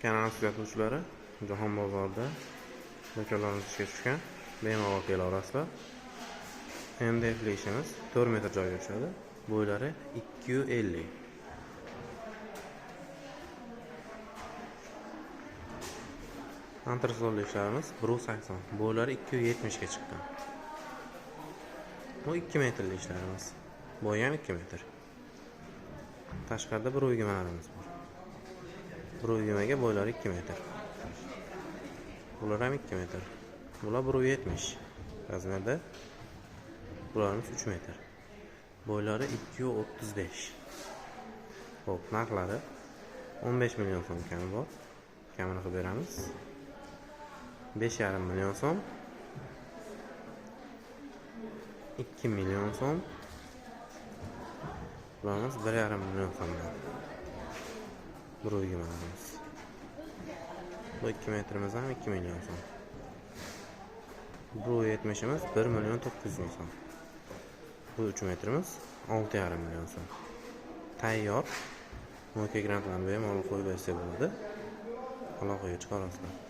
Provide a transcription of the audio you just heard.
Kanal kuzatuvchilari, Jahon bozorida do'konlarimiz ishga tushgan. Bemalol kela olasizlar. MDF ishimiz 4 metr joyga tushadi. Bo'ylari 250. Antresolli ishlarimiz 180. Bo'ylari 270 ga chiqqan. Bu 2 metrli ishlarimiz. Bo'yi ham 2 metr. Tashqarida bir uygumalarimiz bor. Bir uygumaga bo'ylari 2 metr. Bular ham 2 metr. Bular 170 razmerda. Bularimiz 3 metr. Bo'ylari 235. Xo'p, narxlari 15 million so'm kami bor. Kamini qilib beramiz. 5,5 million so'm. 2 million so'm. Bularimiz 1,5 million so'mdan. Bir uygumalarimiz. Bu 2 metrimiz ham 2 million so'm. Bu 70'imiz 1 million 900 ming so'm. Bu 3 metrimiz 6,5 million so'm. Tayyor. Mo'ka grantlarni bemalol qo'yib bersa bo'ladi. Aloqaga chiqarasizlar.